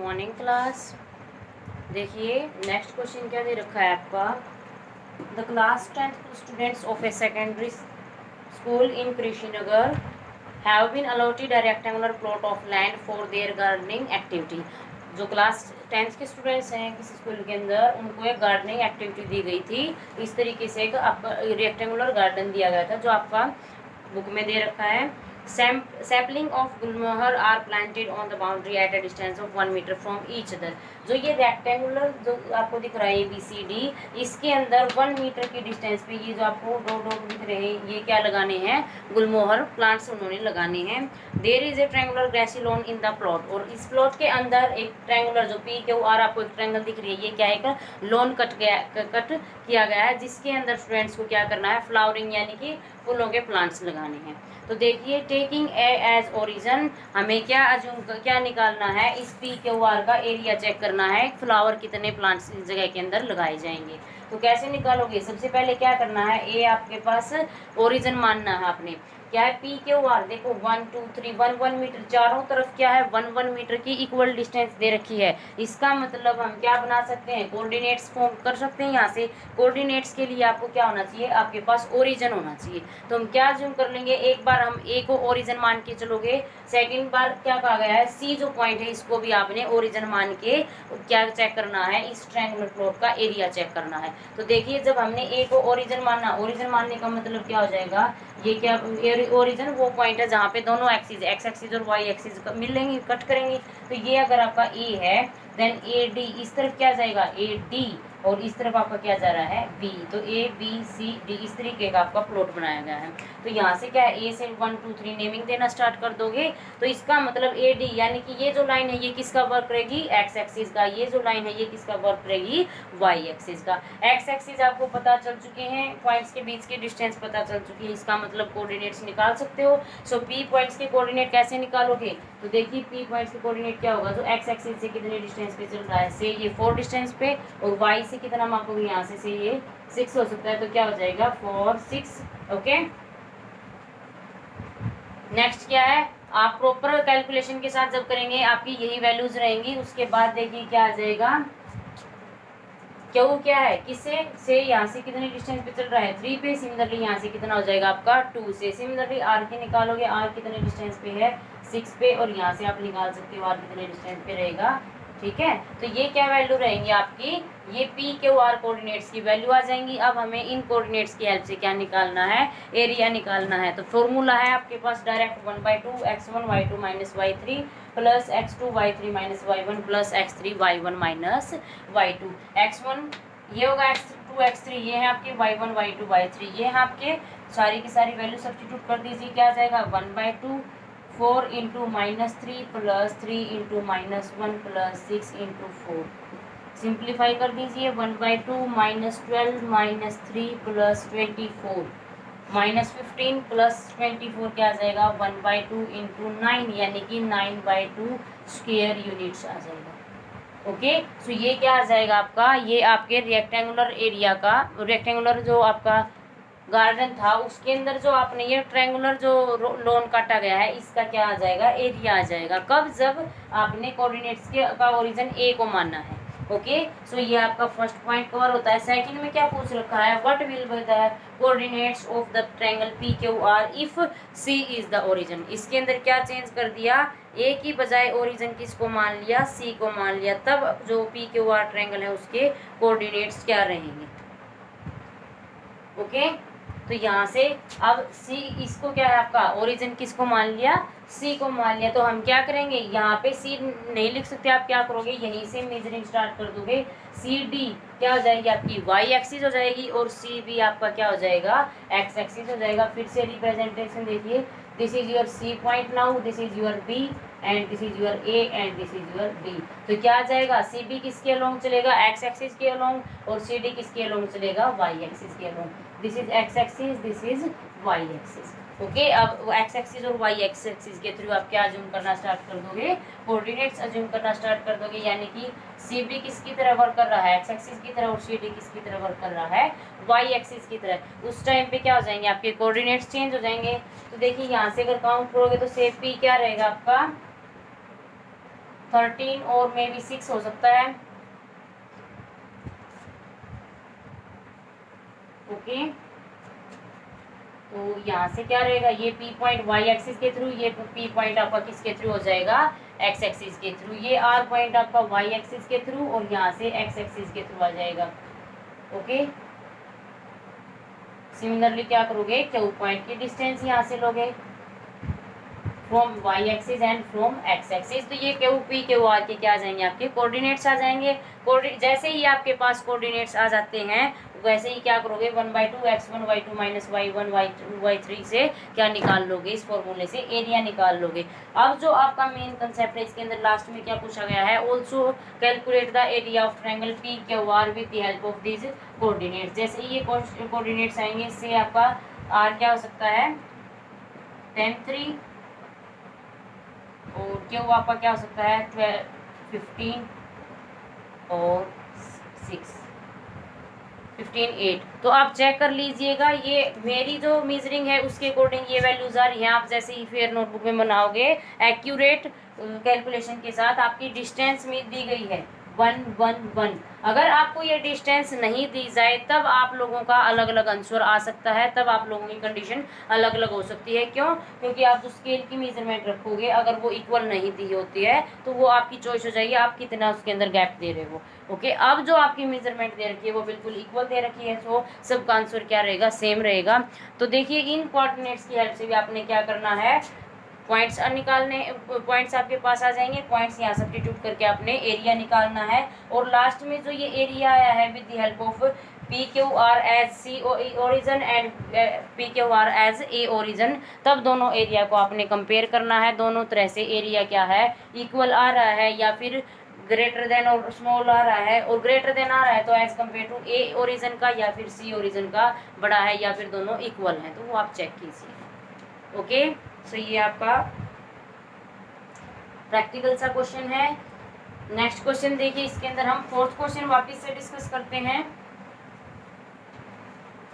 Morning class. देखिए next question क्या दे रखा है आपका। The class 10th students of a secondary school in Krishnanagar have been allotted a rectangular plot of land for their gardening activity. जो class 10th के students हैं किसी स्कूल के अंदर, उनको एक गार्डनिंग एक्टिविटी दी गई थी। इस तरीके से एक आपका रेक्टेंगुलर गार्डन दिया गया था जो आपका बुक में दे रखा है। Sapling of gulmohar are planted on the boundary at a distance of 1 metre from each other. जो ये रेक्टेंगुलर जो आपको दिख रहा है ABCD, इसके अंदर 1 मीटर की डिस्टेंस पे ये जो आपको डॉट दिख रहे हैं ये क्या लगाने हैं, गुलमोहर प्लांट्स उन्होंने लगाने हैं। There is a triangular grassy lawn in the plot, और इस प्लॉट के अंदर एक ट्रायंगुलर जो PQR आपको एक ट्रायंगल दिख रही है, ये क्या है, एक लॉन कट किया गया है जिसके अंदर स्टूडेंट्स को क्या करना है, फ्लावरिंग यानी कि फूलों के प्लांट्स लगाने हैं। तो देखिए टेकिंग ए एज ओरिजिन, हमें क्या क्या निकालना है, इस PQR का एरिया चेक करना है, फ्लावर कितने प्लांट्स इस जगह के अंदर लगाए जाएंगे। तो कैसे निकालोगे, सबसे पहले क्या करना है, ए आपके पास ओरिजिन मानना है आपने। क्या है PQR, देखो 1 2 3 1 मीटर, चारों तरफ क्या है 1 मीटर की इक्वल डिस्टेंस दे रखी है। इसका मतलब हम क्या बना सकते हैं, कोऑर्डिनेट्स फॉर्म कर सकते हैं। यहाँ से कोऑर्डिनेट्स के लिए आपको क्या होना चाहिए, आपके पास ओरिजिन होना चाहिए। तो हम क्या जूम कर लेंगे, एक बार हम ए को ओरिजिन मान के चलोगे, सेकंड बार क्या कहा गया है, सी जो पॉइंट है इसको भी आपने ओरिजिन मान के क्या चेक करना है, इस ट्रायंगुलर प्लॉट का एरिया चेक करना है। तो देखिए जब हमने ए को ओरिजिन माना, ओरिजिन मानने का मतलब क्या हो जाएगा, ये क्या ओरिजिन वो पॉइंट है जहाँ पे दोनों एक्सिस एक्स एक्सिस और वाई एक्सिस मिलेंगी, कट करेंगी। तो ये अगर आपका ए है देन AD इस तरफ क्या जाएगा AD, और इस तरफ आपका क्या जा रहा है B। तो ABCD इस तरीके का आपका प्लॉट बनाया गया है। तो यहाँ से क्या है, A से 1 2 3 नेमिंग देना स्टार्ट कर दोगे, तो इसका मतलब AD यानी कि ये जो लाइन है ये किसका वर्क करेगी, एक्स एक्सिस का, ये जो लाइन है ये किसका वर्क करेगी, वाई एक्सिस का। एक्स एक्सिस आपको पता चल चुके हैं, पॉइंट्स के बीच की डिस्टेंस पता चल चुकी है, इसका मतलब कोऑर्डिनेट्स निकाल सकते हो। सो P पॉइंट्स के कोऑर्डिनेट कैसे निकालोगे, तो देखिए P पॉइंट्स के कोऑर्डिनेट क्या होगा, जो एक्स एक्सिस से कितने डिस्टेंस पे चल रहा है, से ये 4 डिस्टेंस पे, और वाई से कितना मापोगे, यहाँ से ये 6 हो सकता है, तो क्या हो जाएगा 4 6। ओके नेक्स्ट क्या है, आप प्रॉपर कैलकुलेशन के साथ जब करेंगे आपकी यही वैल्यूज रहेंगी। उसके बाद देखिए क्या आ जाएगा, क्यों क्या है, किससे से यहाँ से कितने डिस्टेंस पे चल रहा है 3 पे, सिमिलरली यहाँ से कितना हो जाएगा आपका 2 से। सिमिलरली R के निकालोगे, R कितने डिस्टेंस पे है 6 पे, और यहाँ से आप निकाल सकते हो R कितने डिस्टेंस पे रहेगा। ठीक है, तो ये क्या वैल्यू रहेंगी आपकी, ये PQR कोऑर्डिनेट्स की वैल्यू आ जाएंगी। अब हमें इन कोऑर्डिनेट्स की हेल्प से क्या निकालना है, एरिया निकालना है। तो फॉर्मूला है आपके पास direct 1/2 x1 y2 minus y3 plus x2 y3 minus y1 plus x3 y1 minus y2। x1 ये होगा, x2 x3 ये है आपके, y1 y2 y3 ये है आपके, सारी की सारी वैल्यू सब्स्टिट्यूट कर दीजिए, क्या आ जाएगा 1/2 4 into -3 plus 3 into -1 plus 6 into 4। Simplify कर दीजिए, 1/2 -12 -3 प्लस 24 -15 प्लस 24 क्या आ जाएगा 1/2 इंटू 9 यानी कि 9/2 स्क्वायर यूनिट्स आ जाएगा। ओके सो ये क्या आ जाएगा आपका, ये आपके रेक्टेंगुलर एरिया का, रेक्टेंगुलर जो आपका गार्डन था उसके अंदर जो आपने ये ट्रायंगुलर जो लोन काटा गया है इसका क्या आ जाएगा, एरिया आ जाएगा। कब, जब आपने कोऑर्डिनेट्स के का ओरिजिन A को मानना है। ओके सो ये आपका फर्स्ट पॉइंट कवर होता है। सेकंड में क्या पूछ रखा है, what will be the coordinates of the triangle PQR if C is the origin. इसके अंदर क्या चेंज कर दिया, A की बजाय ओरिजिन किसको मान लिया, C को मान लिया, तब जो PQR ट्रायंगल है उसके कोऑर्डिनेट्स क्या रहेंगे। ओके तो यहाँ से अब C इसको क्या है आपका ओरिजिन किसको मान लिया, C को मान लिया। तो हम क्या करेंगे, यहाँ पे C नहीं लिख सकते, आप क्या करोगे यहीं से मेजरिंग स्टार्ट कर दोगे। CD क्या हो जाएगी आपकी y एक्सिस हो जाएगी, और CB आपका क्या हो जाएगा x एक्सिस हो जाएगा। फिर से रिप्रेजेंटेशन देखिए, this is your C point now, this is your B and this is your A and this is your B। तो क्या आ जाएगा, CB किसके अलोंग चलेगा, x एक्सिस के अलोंग, और CD किसके अलोंग चलेगा, y एक्सिस के along. This is x axis, this is y axis. Okay अब x एक्सिस और y एक्सिस के थ्रू आप क्या अज्यूम करना स्टार्ट कर दोगे, कोऑर्डिनेट्स अज्यूम करना स्टार्ट कर दोगे। यानी कि CB किसकी तरह वर्क कर रहा है, x एक्सिस की तरह, और CD किसकी तरह वर्क कर रहा है, y एक्सिस की तरह। उस टाइम पे क्या हो जाएंगे, आपके कोऑर्डिनेट्स चेंज हो जाएंगे। तो देखिए यहाँ से अगर काउंट करोगे तो सेफ P क्या रहेगा आपका 13 और मे बी 6 हो सकता है। ओके, तो यहाँ से क्या रहेगा, ये P पॉइंट वाई एक्सिस के थ्रू, ये P पॉइंट आपका किसके थ्रू हो जाएगा, एक्स एक्सिस के थ्रू, ये R पॉइंट आपका वाई एक्सिस के थ्रू और यहाँ से एक्स एक्सिस के थ्रू आ जाएगा। ओके, सिमिलरली क्या करोगे, Q पॉइंट की डिस्टेंस यहाँ से लोगे from Y axis and from X axis, तो ये Q P Q R के क्या आ जाएंगे, आपके कोऑर्डिनेट्स आ जाएंगे। जैसे ही आपके पास कोऑर्डिनेट्स आ जाते हैं वैसे ही क्या करोगे, 1/2 x1 y2 minus y1 y2 y3 से क्या निकाल लोगे, इस फॉर्मूले से एरिया निकाल लोगे। अब जो आपका मेन कंसेप्ट है, इसके अंदर लास्ट में क्या पूछा गया है, also calculate the area of triangle P Q are with the help of these coordinates. जैसे ये कोऑर्डिनेट्स आएंगे, इससे आपका आर क्या हो सकता है 10 3 और क्यू आपका क्या हो सकता है 12 15 और 6 15 8। तो आप चेक कर लीजिएगा, ये मेरी जो मेजरिंग है उसके अकॉर्डिंग ये वैल्यूज आ रही हैं। आप जैसे ही फिर नोटबुक में बनाओगे एक्यूरेट कैलकुलेशन के साथ, आपकी डिस्टेंस में दी गई है 1 1 1। अगर आपको ये डिस्टेंस नहीं दी जाए तब आप लोगों का अलग अलग आंसर आ सकता है, तब आप लोगों की कंडीशन अलग अलग हो सकती है। क्यों? क्योंकि आप जो स्केल की मेजरमेंट रखोगे अगर वो इक्वल नहीं दी होती है तो वो आपकी चॉइस हो जाएगी, आप कितना उसके अंदर गैप दे रहे हो। ओके, अब जो आपकी मेजरमेंट दे रखी है वो बिल्कुल इक्वल दे रखी है, तो सबका आंसर क्या रहेगा, सेम रहेगा। तो देखिए इन कोऑर्डिनेट्स की हेल्प से भी आपने क्या करना है, पॉइंट्स निकालने, पॉइंट्स आपके पास आ जाएंगे, पॉइंट्स यहाँ सब्स्टिट्यूट करके आपने एरिया निकालना है। और लास्ट में जो ये एरिया आया है with the help of P Q R as C origin and P Q R as A origin, तब दोनों एरिया को आपने कंपेयर करना है। दोनों तरह से एरिया क्या है, इक्वल आ रहा है या फिर ग्रेटर देन और स्मॉल आ रहा है, और ग्रेटर देन आ रहा है तो as compare to A origin का या फिर सी ओरिजन का बड़ा है या फिर दोनों इक्वल हैं, तो वो आप चेक कीजिए। ओके, सो ये आपका प्रैक्टिकल सा क्वेश्चन है। नेक्स्ट क्वेश्चन देखिए, इसके अंदर हम फोर्थ क्वेश्चन वापस से डिस्कस करते हैं।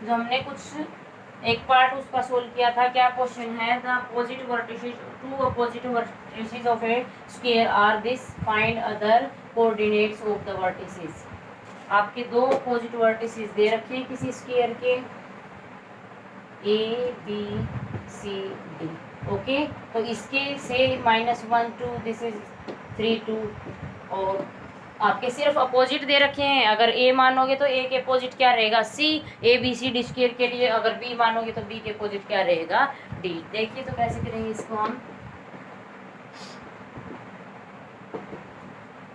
जो हमने कुछ एक पार्ट उसका सोल्व किया था, क्या क्वेश्चन है, the opposite vertices, two opposite vertices of a square are this, find other coordinates of the vertices. आपके दो अपोजिट वर्टिसेस दे रखे हैं किसी स्क्वायर के, A B C D. Okay, तो इसके से -1 2, दिस इज 3 2, और आपके सिर्फ अपोजिट दे रखे हैं। अगर ए मानोगे तो ए के अपोजिट क्या रहेगा, C, A B C D square के लिए। अगर बी मानोगे तो बी के अपोजिट क्या रहेगा, डी। देखिए तो कैसे करेंगे इसको, हम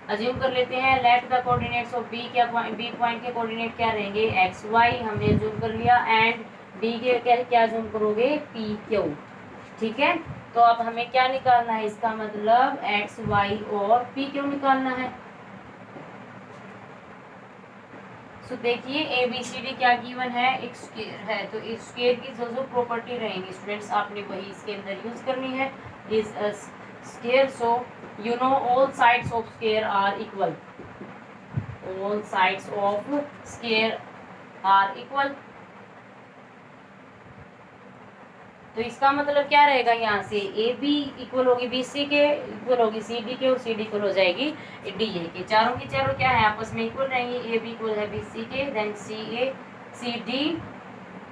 अज्यूम कर लेते हैं, let the coordinates of B, क्या बी पॉइंट के कोऑर्डिनेट क्या रहेंगे, एक्स वाई, हमने अज्यूम कर लिया, एंड डी के क्या अज्यूम करोगे, पी क्यू। ठीक है, तो अब हमें क्या निकालना है, इसका मतलब एक्स वाई और पी क्यू निकालना है। सो देखिए ए बी सी डी क्या गिवन है, एक स्क्वायर है, तो इस स्क्वायर की जो जो प्रॉपर्टी रहेंगी स्टूडेंट्स आपने वही इसके अंदर यूज करनी है। Is a square, so you know all sides of square are equal, all sides of square are equal। तो इसका मतलब क्या रहेगा, यहाँ से ए बी इक्वल होगी बी सी के, इक्वल होगी सी डी के, और सी डी इक्वल हो जाएगी डी ए के। चारों की चारों क्या है, आपस में इक्वल रहेंगी। ए बी इक्वल है बी सी के, देन सी ए सी डी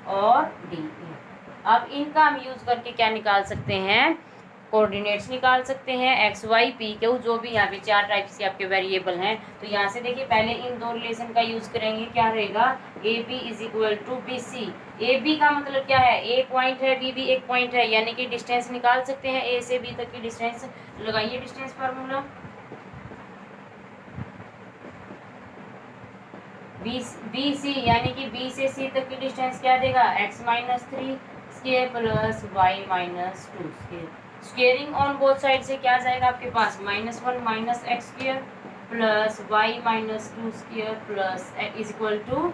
और डी ए। अब इनका हम यूज करके क्या निकाल सकते हैं, कोऑर्डिनेट्स निकाल सकते हैं, एक्स वाई पी क्यू, जो भी यहाँ पे चार टाइप्स के आपके वेरिएबल हैं। तो यहाँ से देखिए पहले इन दो रिलेशन का यूज करेंगे, क्या रहेगा, A B is equal to B C. A B का मतलब क्या है, ए पॉइंट है, बी भी एक पॉइंट है, यानी कि डिस्टेंस निकाल सकते हैं ए से बी तक की डिस्टेंस। लगाइए डिस्टेंस फार्मूला, बी सी यानी कि बी से सी तक की डिस्टेंस क्या देगा, x minus 3 square plus y minus 2 square. Squaring on both side से क्या जाएगा आपके पास, -1 minus x square plus y minus 2 square plus is equal to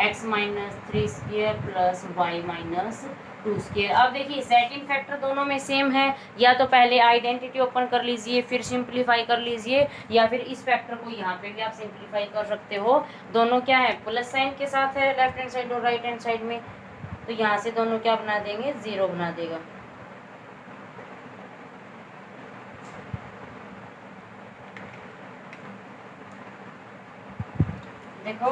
x minus 3 square plus y minus 2 square. अब देखिए सेटिंग फैक्टर दोनों में same है, या तो पहले आइडेंटिटी ओपन कर लीजिए फिर सिंप्लीफाई कर लीजिए, या फिर इस फैक्टर को यहाँ पे भी आप सिंप्लीफाई कर सकते हो। दोनों क्या है, प्लस साइन के साथ है लेफ्ट हैंड साइड और राइट हैंड साइड में, तो यहाँ से दोनों क्या बना देंगे, 0 बना देगा। देखो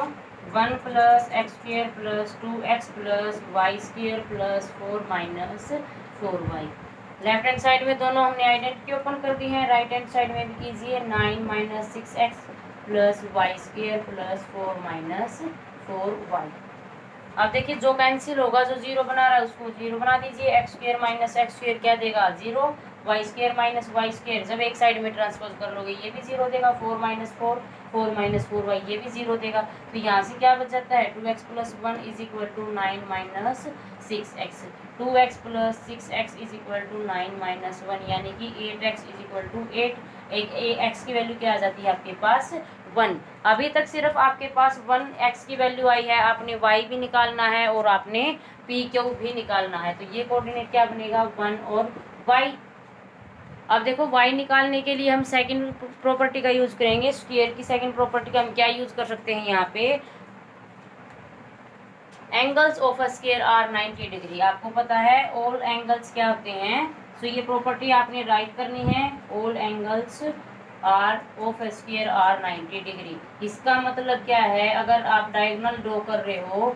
1 plus x square plus 2x plus y square plus 4 minus 4y। Left hand side में दोनों हमने आइडेंटिटी ओपन कर दी है, राइट हैंड साइड में भी कीजिए 9 minus 6x plus y square plus 4 minus 4y। अब देखिए जो कैंसिल होगा, जो जीरो बना रहा है उसको जीरो बना दीजिए। X square minus x square क्या देगा, zero. Y square minus y square जब एक साइड में ट्रांसपोज कर लोगे ये भी जीरो देगा। 4 माइनस 4 4 माइनस 4y ये भी जीरो देगा। तो यहाँ से क्या बच जाता है, 2x plus 1 is equal to 9 minus 6x। 2x plus 6x is equal to 9 minus 1 यानी कि 8x is equal to 8। x की वैल्यू क्या आ जाती है आपके पास, 1। अभी तक सिर्फ आपके पास 1x की वैल्यू आई है, आपने y भी निकालना है और आपने p क्यू भी निकालना है। तो ये कोऑर्डिनेट क्या बनेगा, 1 और y। अब देखो y निकालने के लिए हम सेकंड प्रॉपर्टी का यूज करेंगे। स्क्वायर की सेकंड प्रॉपर्टी का हम क्या यूज कर सकते हैं, यहाँ पे angles of a square are 90 degree. आपको पता है ऑल एंगल्स क्या होते हैं, तो ये प्रॉपर्टी आपने राइट करनी है। All angles are of a square are 90 degree. इसका मतलब क्या है, अगर आप डायगोनल ड्रॉ कर रहे हो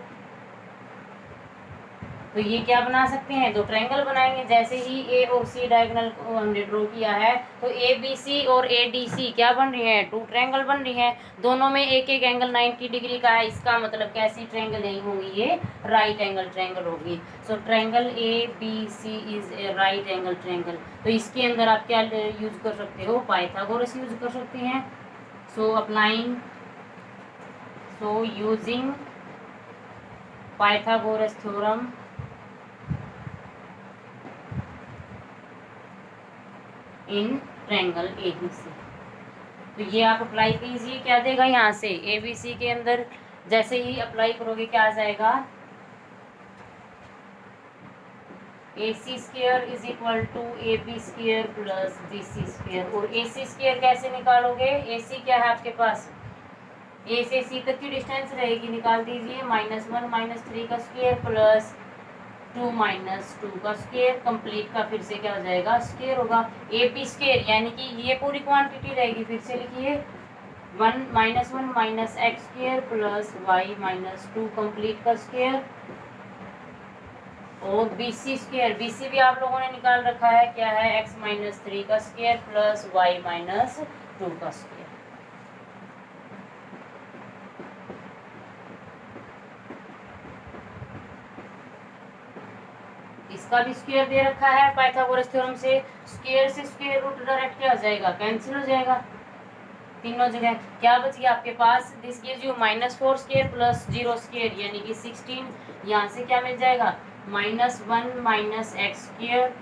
तो ये क्या बना सकते हैं, दो ट्रायंगल बनाएंगे। जैसे ही ए और सी डायगोनल को हमने ड्रॉ किया है तो ए बी सी और ए डी सी क्या बन रही है, टू ट्रायंगल बन रही है। दोनों में एक एक एंगल 90 डिग्री का है। इसका मतलब कैसी ट्रायंगल नहीं होगी, ये राइट एंगल ट्रायंगल होगी। So triangle A B C is a right angle triangle. तो इसके अंदर आप क्या यूज कर सकते हो, पाइथागोरस यूज कर सकते हैं। So using Pythagoras theorem in triangle ABC। तो ये आप अप्लाई कीजिए, क्या देगा यहाँ से, ABC के अंदर जैसे ही अप्लाई करोगे क्या आ जाएगा, AC square is equal to AB square plus BC square. और AC स्क्वायर कैसे निकालोगे, AC क्या है आपके पास, A से C तक की डिस्टेंस रहेगी, निकाल दीजिए। -1 -3 का स्क्वायर प्लस 2 माइनस 2 का स्क्वायर, कंप्लीट का फिर से क्या हो जाएगा, स्क्वायर होगा। AP स्क्वायर यानी कि ये पूरी क्वांटिटी रहेगी, फिर से लिखिए 1 minus x square plus y minus 2 complete का स्क्वायर। और BC स्क्वायर, BC भी आप लोगों ने निकाल रखा है, क्या है, x माइनस 3 का स्क्वायर प्लस वाई माइनस 2 का स्क्वायर। इसका भी स्क्वायर दे रखा है पाइथागोरस थ्योरम से। स्क्वायर से स्क्वायर रूट डायरेक्ट क्या हो जाएगा, कैंसिल हो जाएगा तीनों जगह। क्या बच गया आपके पास, this gives you -4 square plus 0 square यानी कि 16। यहाँ से क्या मिल जाएगा, -1 minus x square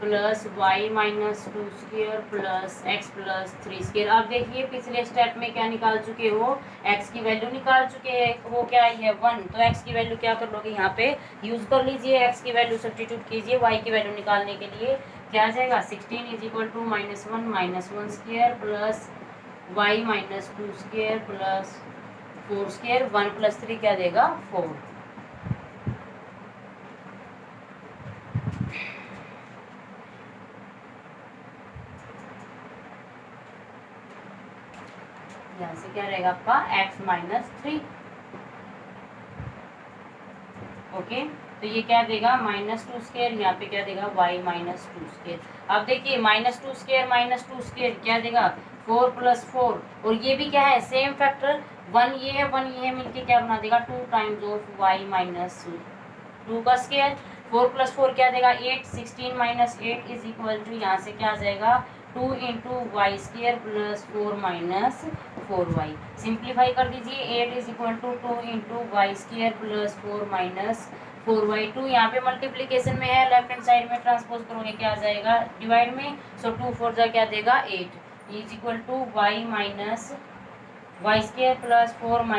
plus y minus 2 square plus x plus 3 square. अब देखिए पिछले स्टेप में क्या निकाल चुके हो, एक्स की वैल्यू निकाल चुके हैं, वो क्या आई है 1। तो एक्स की वैल्यू क्या कर लोगे, यहाँ पे यूज कर लीजिए, एक्स की वैल्यू सब्स्टिट्यूट कीजिए वाई की वैल्यू निकालने के लिए। क्या आ जाएगा, 16 is equal to -1 square plus y minus 2 square plus 4 square. 1 + 3 क्या देगा, 4। यहाँ से क्या रहेगा आपका x -3। ओके, तो ये क्या देगा, -2 स्क्वायर, यहाँ पे क्या देगा y -2 स्क्वायर। अब देखिए -2 स्क्वायर क्या देगा, 4 + 4। और ये भी क्या है, सेम फैक्टर, 1 ये है 1 ये है, मिलके क्या बना देगा, 2 टाइम्स ऑफ y -2 का स्क्वायर। 4 + 4 क्या देगा, 8। 16 - 8 इज इक्वल टू, यहाँ से क्या आ जाएगा, 2 × y square plus 4 - 4y। Simplify कर दीजिए, 8 is equal to 2 × y square plus 4 - 4y। 2 यहाँ पे मल्टीप्लीकेशन में है, लेफ्ट हैंड साइड में ट्रांसपोज करोगे क्या आ जाएगा, डिवाइड में। सो 2 4 जा क्या देगा, 8 is equal to y square plus 4 -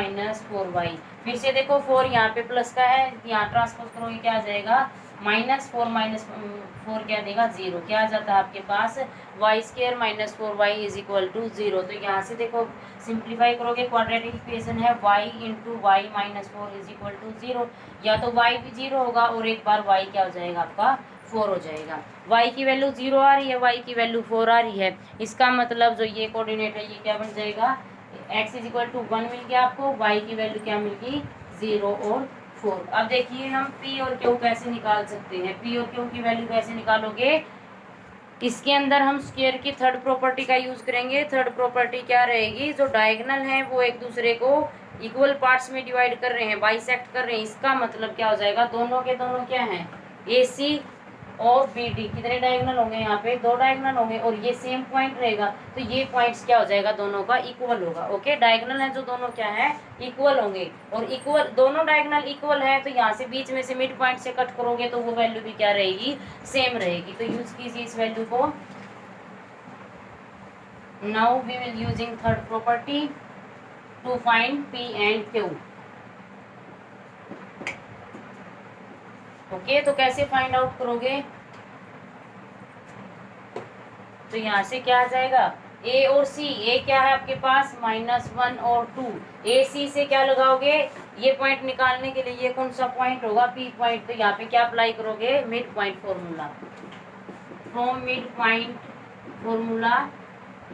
4y। फिर से देखो 4 यहाँ पे प्लस का है, यहाँ ट्रांसपोज करोगे क्या आ जाएगा, -4 - 4 क्या देगा, 0। क्या आ जाता है आपके पास, y square - 4y is equal to 0। तो यहाँ से देखो सिंप्लीफाई करोगे, क्वाड्रेटिक इक्वेशन है y × y - 4 is equal to 0। या तो y भी 0 होगा और एक बार y क्या हो जाएगा आपका, 4 हो जाएगा। y की वैल्यू 0 आ रही है, y की वैल्यू 4 आ रही है। इसका मतलब जो ये कोऑर्डिनेट है ये क्या बन जाएगा, x इज इक्वल टू 1 मिल गया आपको, y की वैल्यू क्या मिल गई 0 और 4। अब देखिए हम p और q कैसे निकाल सकते हैं। p और q की वैल्यू कैसे निकालोगे, इसके अंदर हम स्क्वायर की थर्ड प्रॉपर्टी का यूज करेंगे। थर्ड प्रॉपर्टी क्या रहेगी, जो डायगोनल है वो एक दूसरे को इक्वल पार्ट्स में डिवाइड कर रहे हैं, बाइसेक्ट कर रहे हैं। इसका मतलब क्या हो जाएगा, दोनों के दोनों क्या हैं, AC और BD। कितने डायगोनल होंगे, यहाँ पे 2 डायगोनल होंगे और ये सेम पॉइंट रहेगा, तो ये पॉइंट्स क्या हो जाएगा, दोनों का इक्वल होगा। ओके, डायगोनल है जो दोनों क्या है, इक्वल होंगे। और इक्वल दोनों डायगोनल इक्वल है तो यहाँ से बीच में से मिड पॉइंट से कट करोगे तो वो वैल्यू भी क्या रहेगी, सेम रहेगी। तो यूज कीजिए इस वैल्यू को। Now we will using third property to find P and Q। Okay, तो कैसे फाइंड आउट करोगे, तो यहाँ से क्या आ जाएगा, A और C। A क्या है आपके पास -1 और 2। AC से क्या लगाओगे, ये पॉइंट निकालने के लिए ये कौन सा पॉइंट होगा, P पॉइंट। तो यहाँ पे क्या अप्लाई करोगे, mid point formula. From mid point formula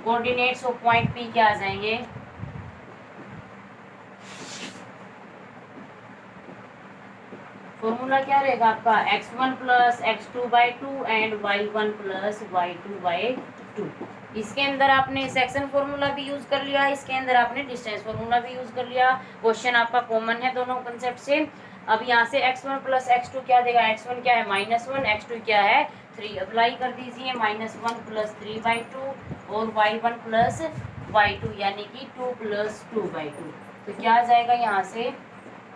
coordinates of point P क्या आ जाएंगे, फॉर्मूला क्या रहेगा आपका, x1 plus x2/2 and y1 plus y2/2। इसके अंदर आपने सेक्शन फॉर्मूला भी यूज कर लिया, इसके अंदर आपने डिस्टेंस फॉर्मूला भी यूज कर लिया। क्वेश्चन आपका कॉमन है दोनों कंसेप्ट से। अब यहाँ से x1 प्लस x2 क्या देगा, x1 क्या है -1, x2 क्या है 3। अप्लाई कर दीजिए, -1 प्लस 3/2 और y1 प्लस y2 यानी कि 2 प्लस 2/2। तो क्या आ जाएगा यहाँ से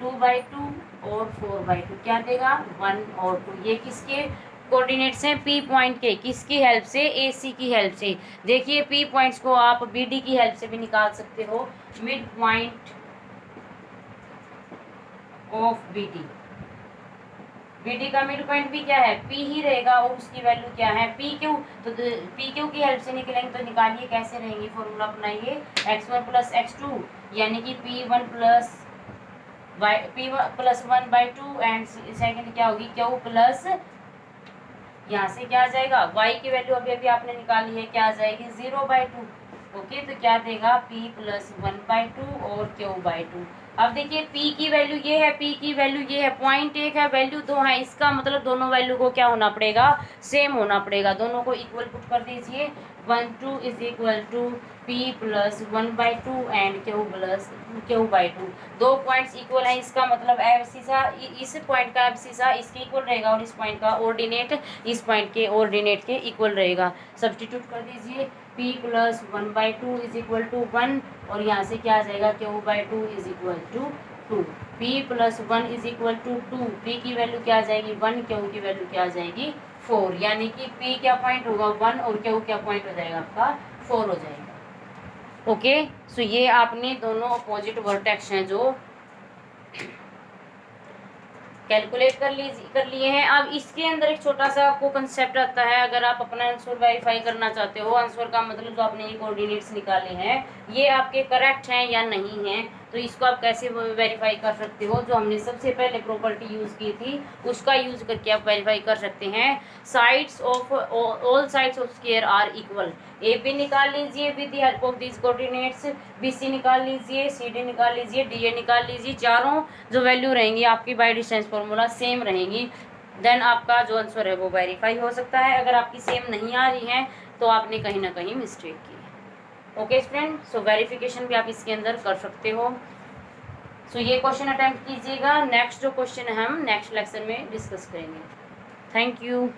2/2 और 4/2 क्या देगा 1 और 2। ये किसके कोऑर्डिनेट्स हैं, P पॉइंट के। किसकी हेल्प से, AC की हेल्प से। देखिए P पॉइंट्स को आप BD की हेल्प से भी निकाल सकते हो। मिड पॉइंट ऑफ BD का मिड पॉइंट भी क्या है, P ही रहेगा और उसकी वैल्यू क्या है PQ। तो PQ की हेल्प से निकलेंगे, तो निकालिए कैसे रहेंगी, फॉर्मूला अपनाइए x1 प्लस x2 यानी कि P1 plus P+1/2 and second क्या होगी Q प्लस, यहाँ से क्या आ जाएगा y की वैल्यू अभी अभी आपने निकाली है, क्या आ जाएगी 0/2। ओके, तो क्या देगा P+1/2 और Q/2। अब देखिए P की वैल्यू ये है, P की वैल्यू ये है, पॉइंट एक है, वैल्यू 2 है। इसका मतलब दोनों वैल्यू को क्या होना पड़ेगा, सेम होना पड़ेगा। दोनों को इक्वल पुट कर दीजिए। 1 2 is equal to P+1/2 and Q/2। 2 points equal है, इसका मतलब एब्सिसा, इस पॉइंट का एब्सिसा इसके इक्वल रहेगा और इस पॉइंट का ऑर्डिनेट इस पॉइंट के ऑर्डिनेट के इक्वल रहेगा। सब्स्टिट्यूट कर दीजिए, P+1/2 इज इक्वल टू 1 और यहाँ से क्या आ जाएगा Q/2 is equal to 2। P+1 is equal to 2। P की वैल्यू क्या आ जाएगी 1, Q की वैल्यू क्या आ जाएगी 4। यानी कि P क्या पॉइंट होगा 1 और Q क्या पॉइंट हो जाएगा आपका 4 हो जाएगा। ओके, सो ये आपने दोनों अपोजिट वर्टेक्स हैं जो कैलकुलेट कर लिए हैं। अब इसके अंदर एक छोटा सा आपको कंसेप्ट आता है, अगर आप अपना आंसर वेरीफाई करना चाहते हो, आंसर का मतलब जो आपने ये कोऑर्डिनेट्स निकाले हैं ये आपके करेक्ट हैं या नहीं हैं, तो इसको आप कैसे वेरीफाई कर सकते हो, जो हमने सबसे पहले प्रॉपर्टी यूज की थी उसका यूज करके आप वेरीफाई कर सकते हैं। Sides of all sides of square are equal. A B निकाल लीजिए with the help of this coordinates, BC निकाल लीजिए, CD निकाल लीजिए, DA निकाल लीजिए। चारों जो वैल्यू रहेंगी आपकी बाय डिस्टेंस फॉर्मूला सेम रहेंगी, देन आपका जो आंसर है वो वेरीफाई हो सकता है। अगर आपकी सेम नहीं आ रही है तो आपने कहीं ना कहीं मिस्टेक की है। ओके स्टूडेंट, सो वेरिफिकेशन भी आप इसके अंदर कर सकते हो। सो ये क्वेश्चन अटेम्प्ट कीजिएगा। नेक्स्ट जो क्वेश्चन है हम नेक्स्ट लेक्चर में डिस्कस करेंगे। Thank you.